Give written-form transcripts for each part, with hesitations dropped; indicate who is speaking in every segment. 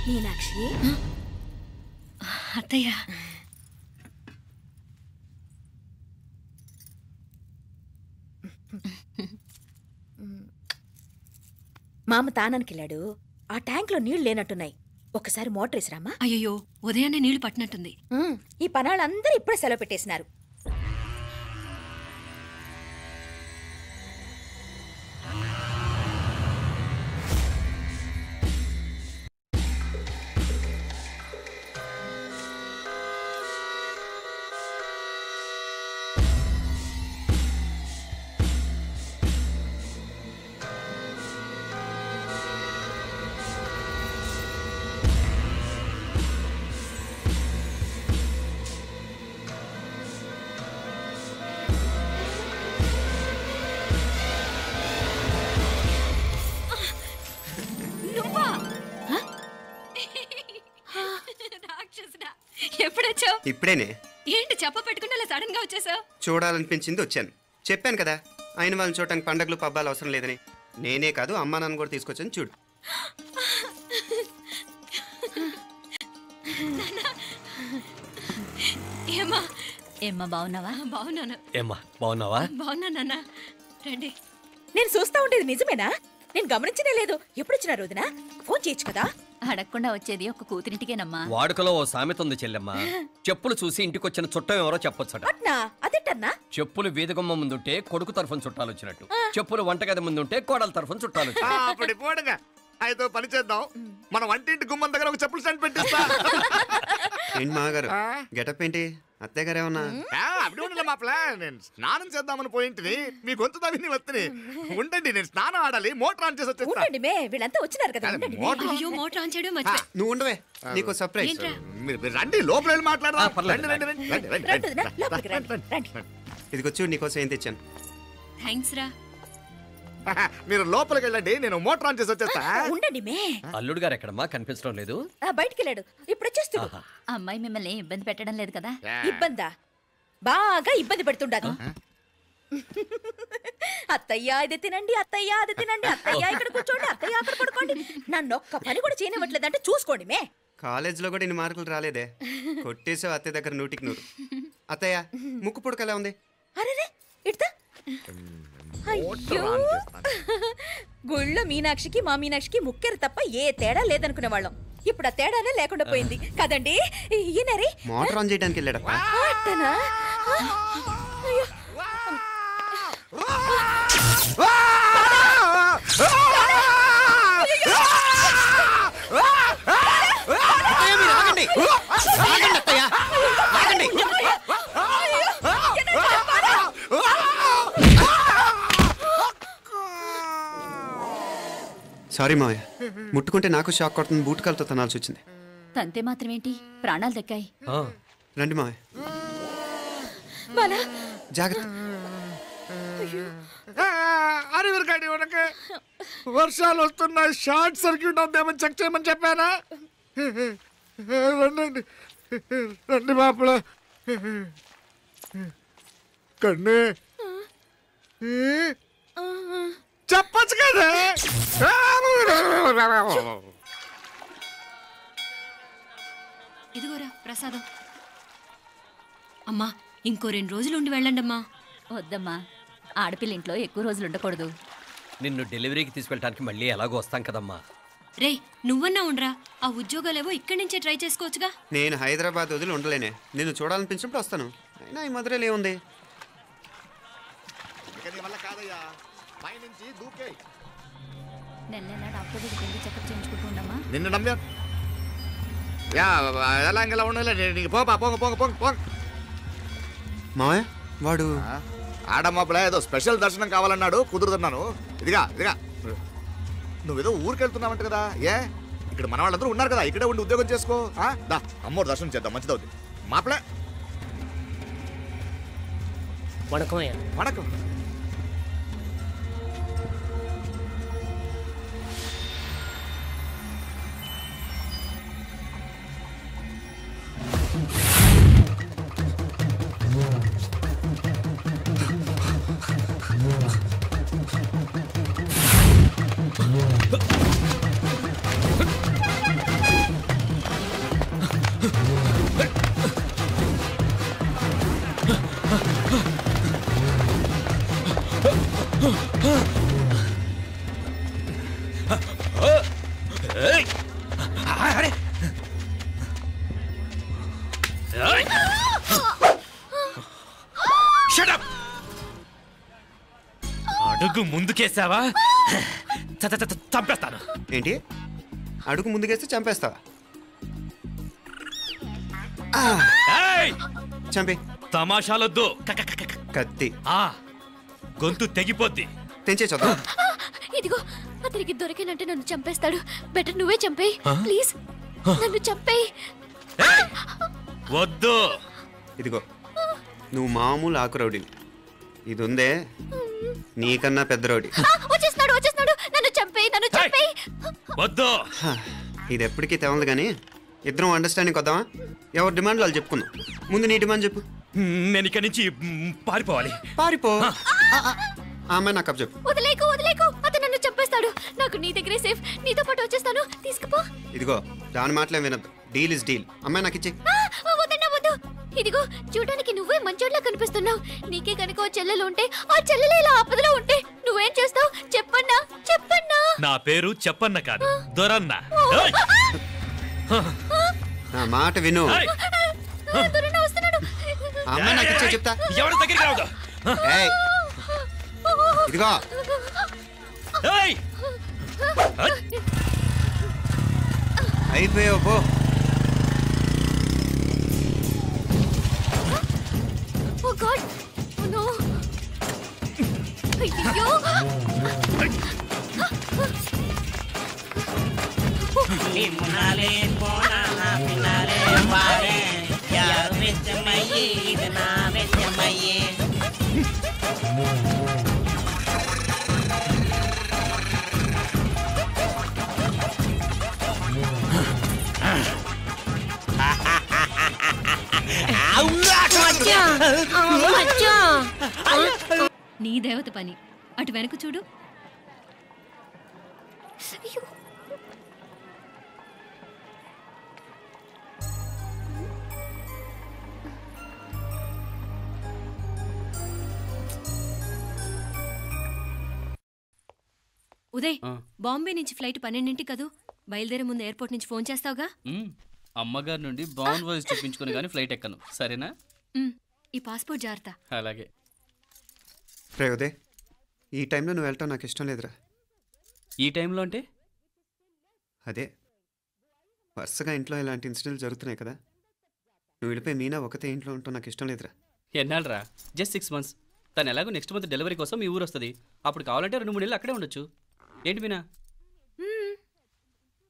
Speaker 1: మీనాక్షి
Speaker 2: అత్తయ్య
Speaker 1: మామ తానానికి వెళ్ళాడు. ఆ ట్యాంక్ లో నీళ్లు లేనట్టున్నాయి. ఒకసారి మోటార్ వేసిరామా.
Speaker 2: అయ్యో ఉదయాన్నే నీళ్లు పట్టినట్టుంది.
Speaker 1: ఈ పనాళ్ళందరూ ఇప్పుడే సెలవు పెట్టేసినారు.
Speaker 2: ఎప్పుడొచ్చావు?
Speaker 3: ఇప్పుడేనే.
Speaker 2: ఏంటి చెప్ప పెట్టుకుంటే అలా సడన్ గా వచ్చేసావు?
Speaker 3: చూడాలనిపించింది వచ్చాను. చెప్పాను కదా ఆయన వాళ్ళని చూడటానికి పండగలు పబ్బాలు అవసరం లేదని. నేనే కాదు అమ్మా నాన్న కూడా తీసుకొచ్చాను చూడు.
Speaker 2: ఏమ్మా బాగున్నావా? బాగున్నాను.
Speaker 4: ఏమ్మా బాగున్నావా?
Speaker 2: బాగున్నా నాన్న. రండి.
Speaker 1: నేను చూస్తా ఉండేది నిజమేనా? నేను గమనించనే లేదు. ఎప్పుడొచ్చినా రోజున ఫోన్ చేయొచ్చు కదా.
Speaker 2: అడగకుండా వచ్చేది ఒక కూతురింటికేనమ్మా.
Speaker 4: వాడుకలో ఓ సామెత ఉంది చెల్లెమ్మ. చెప్పులు చూసి ఇంటికొచ్చిన చుట్టం ఎవరో చెప్పొచ్చట.
Speaker 1: అట్నా? అదేంటన్నా?
Speaker 4: చెప్పులు వీధగుమ్మ ముందుంటే కొడుకు తరఫున చుట్టాలు వచ్చినట్టు, చెప్పులు వంటగది ముందుంటే కోడల తరఫున చుట్టాలు వచ్చినట్టు.
Speaker 5: అయితే పని చేద్దాం, మన వంటింటి గుమ్మం దగ్గర ఒక చెప్పులు స్టాండ్ పెట్టిస్తా.
Speaker 3: ఏంటి మామగారు గెటప్ ఏంటి? అత్తయ్య గారు ఏమన్నా?
Speaker 5: అప్పుడు ఉండలే మా ప్లాన్. నేను స్నానం చేద్దామని పోయింటిని, మీ గొంతు తవ్వి వస్తుంది. ఉండండి, నేను స్నానం ఆడాలి, మోటార్ ఆన్ చేసి వచ్చేస్తా.
Speaker 1: ఉండండి మే, వీళ్ళంతా వచ్చినారు కదా. ఉండండి మే.
Speaker 2: అయ్యో మోటార్ ఆన్ చేయడం మర్చిపోయా.
Speaker 3: నువ్వు ఉండవే, నీకు సర్ప్రైజ్.
Speaker 2: ఏంట్రా?
Speaker 5: మీరు రండి, లోపల వెళ్ళి మాట్లాడదాం.
Speaker 4: పర్లేదు.
Speaker 5: రండి, రండి, రండి, రండి,
Speaker 1: రండి వదినా,
Speaker 5: రండి.
Speaker 1: లోపలికి రండి, రండి.
Speaker 3: ఇదిగో చూడు నీకోసం ఏం తెచ్చాను.
Speaker 2: థ్యాంక్స్ రా.
Speaker 5: మీరు లోపలికి వెళ్ళండి, నేను మోటార్ ఆన్ చేసి వచ్చేస్తా.
Speaker 1: ఉండండి మే.
Speaker 4: అల్లుడు గారు ఎక్కడమ్మా? కనిపించడం లేదు.
Speaker 1: బయటికి వెళ్ళాడు, ఇప్పుడు వచ్చేస్తాడు.
Speaker 2: అమ్మాయి మిమ్మల్ని ఇబ్బంది పెట్టడం లేదు కదా?
Speaker 1: ఇబ్బందా? బాగా ఇబ్బంది పెడుతుండదు. అత్తయ్య ఇది తినండి, అత్తయ్య అది తినండి, అత్తయ్య ఇక్కడ కూర్చోండి, అత్తయ్య అక్కడ పడుకోండి. నన్ను ఒక్క పని కూడా చేయనివ్వట్లేదంటే చూసుకోండి మే.
Speaker 3: కాలేజీలో కూడా ఇన్ని మార్కులు రాలేదే. కొట్టేసావు అత్తయ్య దగ్గర 100కి 100. అత్తయ్య ముక్కు పుడక ఎలా ఉంది?
Speaker 1: అరే ఇడతా. అయ్యో, గుళ్ళో మీనాక్షికి మా మీనాక్షికి ముక్కెరు తప్ప ఏ తేడా లేదనుకునే వాళ్ళం. ఇప్పుడు ఆ తేడానే లేకుండా పోయింది కదండి. ఈయనరే
Speaker 3: మోటార్ ఆన్ చేయడానికి వెళ్ళాడప్ప.
Speaker 1: అట్టనా? అయ్యో.
Speaker 3: సారీ మావయ్య, ముట్టుకుంటే నాకు షాక్ కొడుతుంది. బూటకాలతో తనాల్సి వచ్చింది.
Speaker 2: తంతే మాత్రమేంటి, ప్రాణాలు దక్కాయి.
Speaker 3: రండి మావయ్య, జాగ్రత్త.
Speaker 5: అరివిరకండి, ఉనకే వర్షాలు వస్తున్నాయి, షార్ట్ సర్క్యూట్ అవుతామని చెక్ చేయమని చెప్పానా? రండి రండి మాపల. కన్నే చెప్పచ్చు కదా.
Speaker 2: ఇదిగోరా ప్రసాదం. అమ్మా ఇంకో 2 రోజులు ఉండి వెళ్ళండి అమ్మా. వద్దమ్మా, ఆడపిల్ల ఇంట్లో ఎక్కువ రోజులు ఉండకూడదు.
Speaker 4: నిన్ను డెలివరీకి తీసుకెళ్ళడానికి మళ్ళీ ఎలాగో వస్తాం కదమ్మా.
Speaker 2: రే నువ్వన్నా ఉండరా, ఆ ఉద్యోగాలేవో ఇక్కడి నుంచే ట్రై చేసుకోవచ్చుగా.
Speaker 3: నేను హైదరాబాద్ వదిలి ఉండలేనే. నిన్ను చూడాలనిపించినప్పుడు వస్తాను. అయినా ఈ మధురలో ఏముంది?
Speaker 5: కాదయ్యా, పైనుంచి దూకే.
Speaker 2: నెల డాక్టర్ దగ్గరికి వెళ్ళి చెకప్ చేయించుకుంటూ ఉండమ్మా.
Speaker 5: నిన్ను నమ్మా ఎలా ఇంకెలా ఉండలే. పోపా పోంగ పోంగ పోంగ పోంగ.
Speaker 3: మావయ్య వాడు
Speaker 5: ఆడమ్మప్పుడే ఏదో స్పెషల్ దర్శనం కావాలన్నాడు, కుదురుతున్నాను. ఇదిగా నువ్వేదో ఊరికెళ్తున్నావంట కదా. ఇక్కడ మన వాళ్ళందరూ ఉన్నారు కదా, ఇక్కడే ఉండి ఉద్యోగం చేసుకో. దా అమ్మోరు దర్శనం చేద్దాం, మంచిదవుతుంది. మాపలే వణకం.
Speaker 6: ముందుకేసావా చంపేస్తాను.
Speaker 3: ఏంటి అడుగు ముందుకేస్తే చంపేస్తావా?
Speaker 6: ఏయ్!
Speaker 3: చంపే.
Speaker 6: తమాషాలొద్దు.
Speaker 3: కత్తి
Speaker 6: గొంతు తెగిపోద్ది.
Speaker 3: తెంచే చూద్దాం.
Speaker 2: ఇదిగో అతనికి దొరికినంటే నన్ను చంపేస్తాడు. బెటర్ నువ్వే చంపేయి ప్లీజ్. నన్ను చంపేయి.
Speaker 6: వద్దు.
Speaker 3: ఇదిగో నువ్వు మామూలు ఆకు రౌడీవి. ఇది ఉందే నీకన్నా పెద్ద రౌడీ.
Speaker 2: వచ్చేస్తున్నాడు. నన్ను చంపేయి.
Speaker 6: వద్దు.
Speaker 3: ఇది ఎప్పటికీ తెవలదు కానీ ఇద్దరం అండర్స్టాండింగ్ వద్దామా? ఎవరి డిమాండ్ వాళ్ళు చెప్పుకుందాం. ముందు నీ డిమాండ్ చెప్పు.
Speaker 6: నేను ఇక్కడి నుంచి పారిపోవాలి.
Speaker 3: పారిపో. ఆ అమ్మాయి నాకు చెప్పు.
Speaker 2: వదిలేకు. అతను నన్ను చంపేస్తాడు. నాకు నీ దగ్గరే సేఫ్. నీతో పాటు వచ్చేస్తాను. తీసుకుపో.
Speaker 3: ఇదిగో దాని మాటలే వినద్దు. Deal is deal. అమ్మాయి నాకు ఇచ్చే.
Speaker 2: వద్దు. ఇదిగో చూడడానికి నువ్వే మంచోడ్లా కనిపిస్తున్నావు. నీకే కనుక ఓ చెల్లెలు ఉంటే ఆ చెల్లెలు ఇలా ఆపదలో ఉంటే నువ్వేం చేస్తావు? చెప్పన్నా.
Speaker 6: నా పేరు చెప్పన్న కాదు, దొరన్న.
Speaker 3: నా మాట విను.
Speaker 2: దొరన్న వస్తున్నాడు.
Speaker 3: ఆ అమ్మాయి నాకు ఇచ్చే చెప్తా.
Speaker 6: ఎవరి దగ్గరికి రావద్దు.
Speaker 3: ఏయ్, ఇదిగో
Speaker 6: ఏయ్!
Speaker 3: అయిపోయావు పో.
Speaker 2: Oh God. Oh no. అయ్యో.
Speaker 7: నిమ్నాలే పోనా పినాలే వారే యారు వెచ్చమయ్యే ఇది నా వెచ్చమయ్యే.
Speaker 2: నీ దేవత పని. అటు వెనక చూడు. ఉదయ్, బాంబే నుంచి ఫ్లైట్ 12 కదూ. బయలుదేరే ముందు ఎయిర్పోర్ట్ నుంచి ఫోన్ చేస్తావుగా?
Speaker 8: అమ్మగారి నుండి బాండ్ వాయిస్ చూపించుకుని కానీ ఫ్లైట్ ఎక్కను, సరేనా?
Speaker 2: ఈ పాస్పోర్ట్ జాగ్రత్త.
Speaker 8: అలాగే.
Speaker 3: రే ఉదయ్, ఈ టైంలో నువ్వు వెళ్ళటం నాకు ఇష్టం లేదురా.
Speaker 8: ఈ టైంలో అంటే?
Speaker 3: అదే వరుసగా ఇంట్లో ఇలాంటి ఇన్సిడెంట్లు జరుగుతున్నాయి కదా. నువ్వు వెళ్ళిపోయి మీనా ఒకతే ఇంట్లో ఉంటావు నాకు ఇష్టం లేదురా.
Speaker 8: ఎన్నాళ్ళరా? Just 6 months. తను ఎలాగో నెక్స్ట్ మంత్ డెలివరీ కోసం మీ ఊరు వస్తుంది. అప్పుడు కావాలంటే 2-3 నెలలు అక్కడే ఉండొచ్చు. ఏంటి మీనా?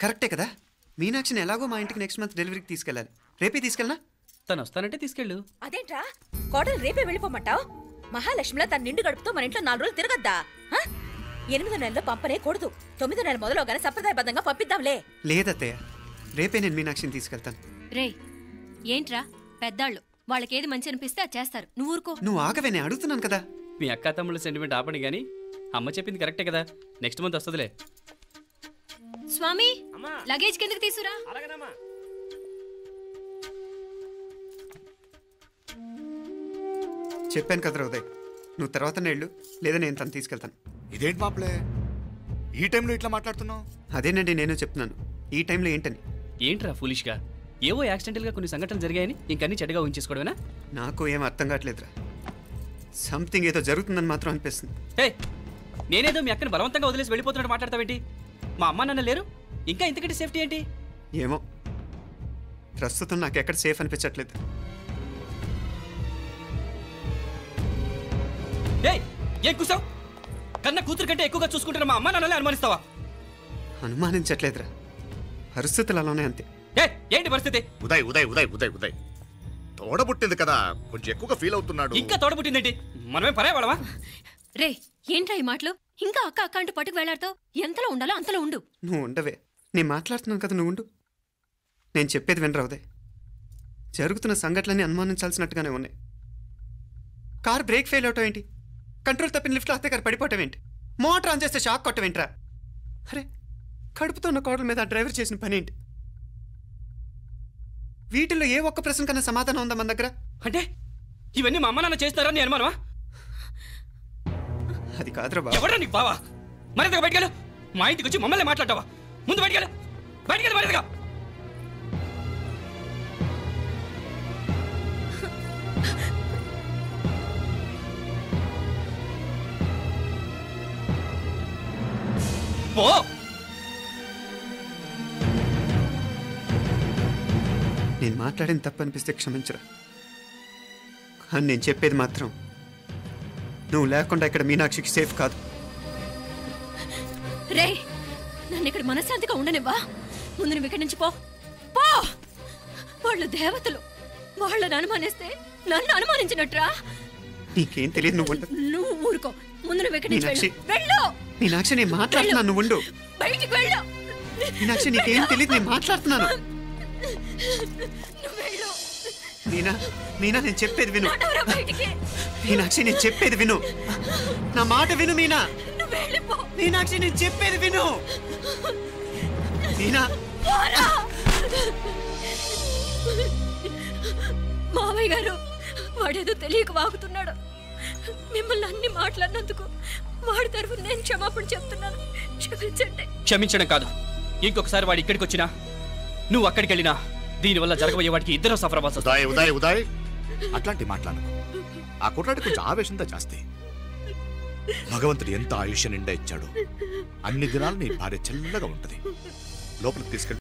Speaker 3: కరెక్టే కదా. మీనాక్షిని ఎలాగో మా ఇంటికి నెక్స్ట్ మంత్ డెలివరీకి తీసుకెళ్ళాలి. రేపే తీసుకెళ్ళనా?
Speaker 8: తను వస్తానంటే తీసుకెళ్ళు.
Speaker 1: అదేంట్రా కోడలు రేపే వెళ్ళిపోమంటావు? మహాలక్ష్మిలా తన నిండు గడుపుతో మన ఇంట్లో 4 రోజులు తిరగద్దా? 8వ నెలలో పంపనే కూడదు. 9వ నెల మొదలుగానే సంప్రదాయబద్ధంగా పంపిద్దాంలే.
Speaker 3: లేదత్తయ్య, రేపే నేను మీనాక్షిని తీసుకెళ్తాను.
Speaker 2: రే ఏంట్రా పెద్దాళ్ళు, వాళ్ళకేది మంచి అనిపిస్తే అది చేస్తారు. నువ్వు ఊరుకో.
Speaker 3: నువ్వు ఆగవే, నేను అడుగుతున్నాను కదా.
Speaker 8: మీ అక్క తమ్ముళ్ళ సెంటిమెంట్ ఆపండి కానీ అమ్మ చెప్పింది కరెక్టే కదా. నెక్స్ట్ మంత్ వస్తుందిలే.
Speaker 2: స్వామి, లగేజ్ కిందకి తీసురా.
Speaker 3: చెప్పాను కదరా ఉదయ్, నువ్వు తర్వాత నేళ్ళు లేదా నేను తను తీసుకెళ్తాను.
Speaker 5: ఇదేంటి మాప్లే ఈ టైంలో ఇట్లా మాట్లాడుతున్నావు?
Speaker 3: అదేనండి నేను చెప్తున్నాను, ఈ టైంలో ఏంటని.
Speaker 8: ఏంట్రా ఫులిష్గా? ఏవో యాక్సిడెంటల్గా కొన్ని సంఘటనలు జరిగాయని ఇంకన్నీ చెడ్డగా ఊహించేసుకోవడమేనా?
Speaker 3: నాకు ఏం అర్థం కావట్లేదురా. సంథింగ్ ఏదో జరుగుతుందని మాత్రం అనిపిస్తుంది.
Speaker 8: హే, నేనేదో మీ అక్కని బలవంతంగా వదిలేసి వెళ్ళిపోతున్నట్టు మాట్లాడతావేంటి? మా అమ్మ నాన్న లేరు, ఇంకా ఇంతకంటే సేఫ్టీ ఏంటి?
Speaker 3: ఏమో, ప్రస్తుతం నాకు ఎక్కడ సేఫ్ అనిపించట్లేదు.
Speaker 8: ఏం కూసావు? కన్న కూతురు కంటే ఎక్కువగా చూసుకుంటున్న మా అమ్మ నాన్నలే అనుమానిస్తావా?
Speaker 3: అనుమానించట్లేదురా, పరిస్థితులు అలానే అంతే.
Speaker 8: ఏంటి పరిస్థితి?
Speaker 5: ఉదయ్ ఉదయ్ ఉదయ్ ఉదయ్ ఉదయ్ తోడబుట్టింది కదా, కొంచెం ఎక్కువగా ఫీల్ అవుతున్నాడు.
Speaker 8: ఇంకా తోడబుట్టిందేంటి? మనమే పరాయవాడవా?
Speaker 2: రే ఏంట్రా ఈ మాటలు? ఇంకా అక్క అక్క అంటూ పట్టుకు వెళ్లాడుతావు. ఎంతలో ఉండాలో అంతలో ఉండు.
Speaker 3: నువ్వు ఉండవే, నేను మాట్లాడుతున్నాను కదా, నువ్వు ఉండు. నేను చెప్పేది వినరా ఉదయ్, జరుగుతున్న సంఘటనలన్నీ అనుమానించాల్సినట్టుగానే ఉన్నాయి. కార్ బ్రేక్ ఫెయిల్ అవటం ఏంటి? కంట్రోల్ తప్పిన లిఫ్ట్లో అత్తే గారు పడిపోవటం ఏంటి? మోటార్ ఆన్ చేస్తే షాక్ కొట్టం ఏంట్రా? అరే, కడుపుతో ఉన్న కోడల మీద ఆ డ్రైవర్ చేసిన పని ఏంటి? వీటిల్లో ఏ ఒక్క ప్రశ్న కన్నా సమాధానం ఉందా మన దగ్గర?
Speaker 8: అంటే ఇవన్నీ మా అమ్మ నాన్న చేస్తారని నేను అనుమానమా?
Speaker 3: అది కాదురా బాబు.
Speaker 8: ఎవరా నీకు బావా? మరింతగా బయటకెళ్ళు. మా ఇంటికి వచ్చి మమ్మల్ని మాట్లాడతావా? ముందు బయటకెళ్ళు, బయటకెళ్ళు మరింతగా. పో.
Speaker 3: నేను మాట్లాడిన తప్పు అనిపిస్తే క్షమించరా, కానీ నేను చెప్పేది మాత్రం నువ్వు లేకుండా ఇక్కడ మీనాక్షికి సేఫ్ కాదు.
Speaker 1: రే, నన్ను ఇక్కడ మనశ్శాంతిగా ఉండనివ్వా. ముందు నువ్వు ఇక్కడి నుంచి పో. పో. వాళ్ళు దేవతలు, వాళ్ళని అనుమానిస్తే నన్ను అనుమానించినట్రా.
Speaker 3: నీకేం తెలియదు, నువ్వు ఉండు.
Speaker 1: నువ్వు ఊరుకో. ముందు నువ్వు ఇక్కడి నుంచి
Speaker 3: మీనాక్షి.
Speaker 1: వెళ్ళు.
Speaker 3: మీనాక్షి, నేను మాట్లాడుతున్నాను, నువ్వు ఉండు.
Speaker 1: బయటికి వెళ్ళు.
Speaker 3: మీనాక్షి, నీకేం తెలియదు, నేను మాట్లాడుతున్నాను.
Speaker 1: నువ్వు వెళ్ళు.
Speaker 3: మీనా నేను చెప్పేది విను.
Speaker 1: నడవరా బయటికి.
Speaker 3: మీనాక్షి, నేను చెప్పేది విను. నా మాట విను మీనా.
Speaker 1: నువ్వు వెళ్ళిపో.
Speaker 3: మీనాక్షి, నేను చెప్పేది విను. మీనా,
Speaker 1: పోరా. మావయ్య గారు, వాడేదో తెలియక వాగుతున్నాడు. మిమ్మల్ని అన్ని మాట్లాడినందుకు వాడి తరఫున నేను క్షమాపణ చెప్తున్నాను. క్షమించండి.
Speaker 8: క్షమించడం కాదు, ఇంకొకసారి వాడు ఇక్కడికి వచ్చినా నువ్వు అక్కడికి వెళ్ళినా దీనివల్ల జరగబోయే వాడికి ఇద్దరు సఫర్ అవ్వాల్సి వస్తుంది.
Speaker 5: ఉదయ్ అట్లాంటి మాట్లాడు. ఆ కుట్రాడి కొంచెం ఆవేశంతో జాస్తి. భగవంతుడు ఎంత ఆయుష్య నిండా ఇచ్చాడు. అన్ని దినాలు నీ భార్య చల్లగా ఉంటది. లోపలికి తీసుకెళ్ళి